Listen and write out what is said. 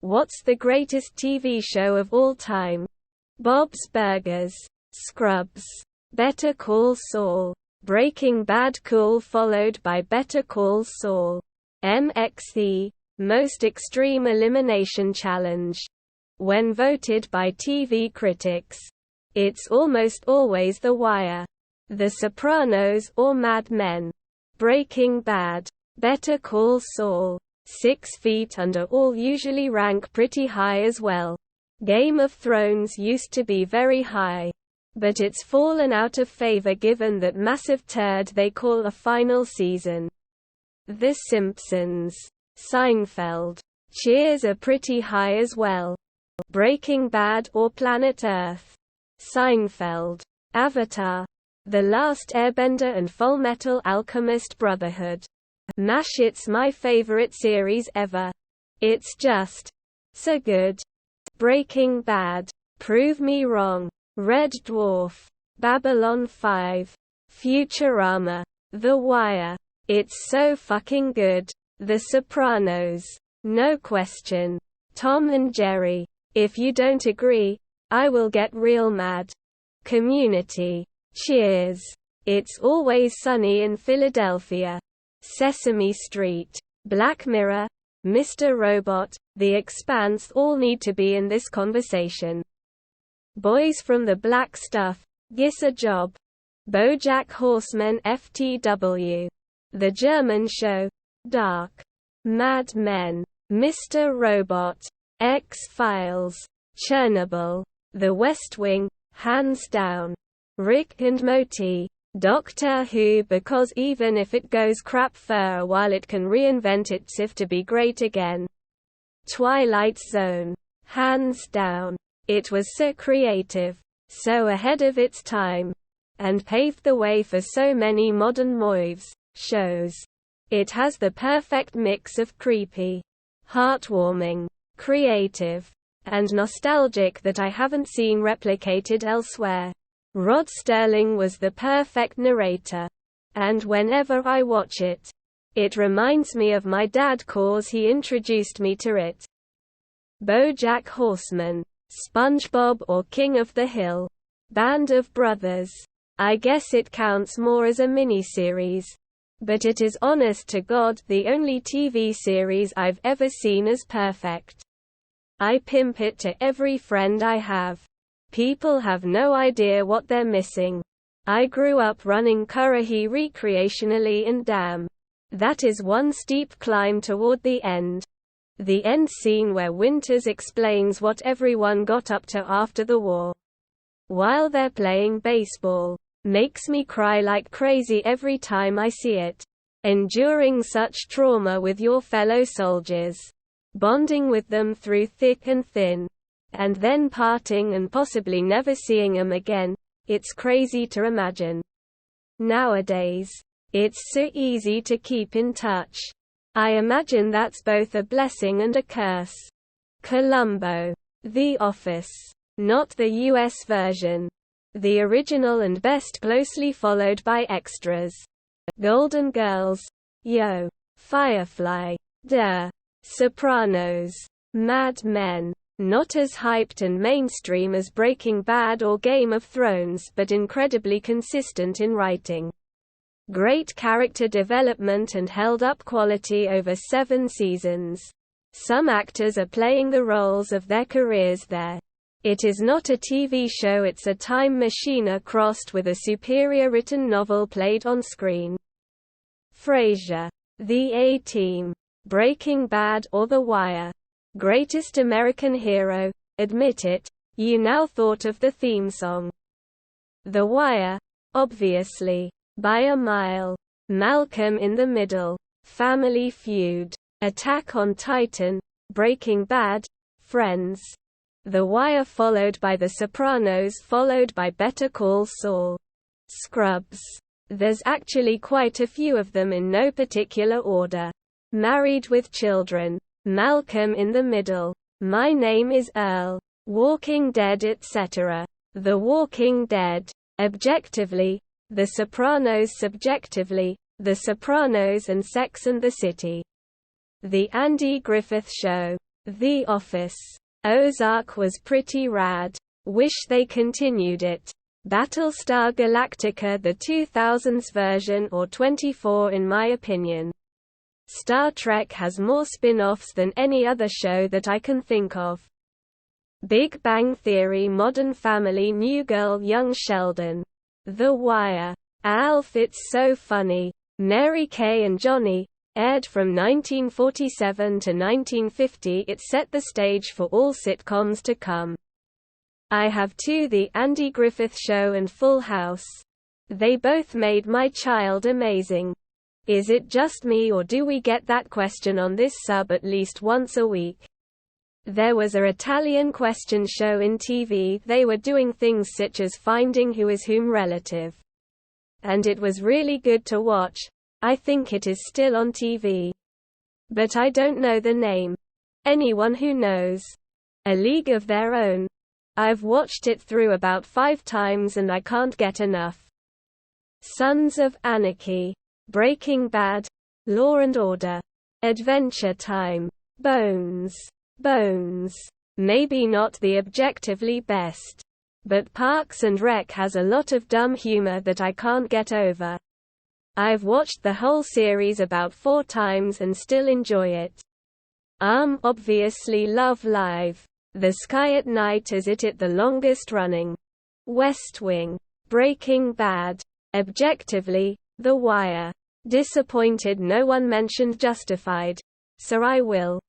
What's the greatest TV show of all time? Bob's Burgers. Scrubs. Better Call Saul. Breaking Bad. Cool followed by Better Call Saul. MXE. Most Extreme Elimination Challenge. When voted by TV critics, it's almost always The Wire, The Sopranos or Mad Men. Breaking Bad. Better Call Saul. 6 Feet Under all usually rank pretty high as well. Game of Thrones used to be very high, but it's fallen out of favor given that massive turd they call a final season. The Simpsons. Seinfeld. Cheers are pretty high as well. Breaking Bad or Planet Earth. Seinfeld. Avatar. The Last Airbender and Fullmetal Alchemist Brotherhood. MASH. It's my favorite series ever. It's just so good. Breaking Bad. Prove me wrong. Red Dwarf. Babylon 5. Futurama. The Wire. It's so fucking good. The Sopranos. No question. Tom and Jerry. If you don't agree, I will get real mad. Community. Cheers. It's Always Sunny in Philadelphia. Sesame Street. Black Mirror. Mr. Robot. The Expanse all need to be in this conversation. Boys from the Black Stuff. Giss a Job. BoJack Horseman. FTW. The German Show. Dark. Mad Men. Mr. Robot. X-Files. Chernobyl. The West Wing. Hands down. Rick and Morty. Doctor Who, because even if it goes crap for a while it can reinvent itself to be great again. Twilight Zone. Hands down. It was so creative, so ahead of its time, and paved the way for so many modern movies, shows. It has the perfect mix of creepy, heartwarming, creative, and nostalgic that I haven't seen replicated elsewhere. Rod Serling was the perfect narrator, and whenever I watch it, it reminds me of my dad cause he introduced me to it. BoJack Horseman. SpongeBob or King of the Hill. Band of Brothers. I guess it counts more as a miniseries, but it is honest to God the only TV series I've ever seen as perfect. I pimp it to every friend I have. People have no idea what they're missing. I grew up running Currahee recreationally and damn, that is one steep climb toward the end. The end scene where Winters explains what everyone got up to after the war, while they're playing baseball, makes me cry like crazy every time I see it. Enduring such trauma with your fellow soldiers, bonding with them through thick and thin, and then parting and possibly never seeing them again, it's crazy to imagine. Nowadays, it's so easy to keep in touch. I imagine that's both a blessing and a curse. Columbo. The Office. Not the US version. The original and best, closely followed by extras. Golden Girls. Yo. Firefly. Duh. Sopranos. Mad Men. Not as hyped and mainstream as Breaking Bad or Game of Thrones, but incredibly consistent in writing. Great character development and held-up quality over 7 seasons. Some actors are playing the roles of their careers there. It is not a TV show, it's a time machine crossed with a superior written novel played on screen. Frasier. The A-Team. Breaking Bad or The Wire. Greatest American Hero. Admit it, you now thought of the theme song. The Wire. Obviously. By a mile. Malcolm in the Middle. Family Feud. Attack on Titan. Breaking Bad. Friends. The Wire followed by The Sopranos followed by Better Call Saul. Scrubs. There's actually quite a few of them in no particular order. Married with Children. Malcolm in the Middle. My Name is Earl. Walking Dead, etc. The Walking Dead. Objectively. The Sopranos subjectively. The Sopranos and Sex and the City. The Andy Griffith Show. The Office. Ozark was pretty rad. Wish they continued it. Battlestar Galactica, the 2000s version, or 24 in my opinion. Star Trek has more spin-offs than any other show that I can think of. Big Bang Theory, Modern Family, New Girl, Young Sheldon. The Wire. Alf, it's so funny. Mary Kay and Johnny. Aired from 1947 to 1950, it set the stage for all sitcoms to come. I have too: The Andy Griffith Show and Full House. They both made my child amazing. Is it just me, or do we get that question on this sub at least once a week? There was a Italian question show in TV. They were doing things such as finding who is whom relative. And it was really good to watch. I think it is still on TV. But I don't know the name. Anyone who knows? A League of Their Own. I've watched it through about 5 times and I can't get enough. Sons of Anarchy. Breaking Bad. Law and Order. Adventure Time. Bones. Maybe not the objectively best. But Parks and Rec has a lot of dumb humor that I can't get over. I've watched the whole series about 4 times and still enjoy it. Obviously Love Live. The Sky at Night is it the longest running. West Wing. Breaking Bad. Objectively, The Wire. Disappointed no one mentioned Justified. So I will.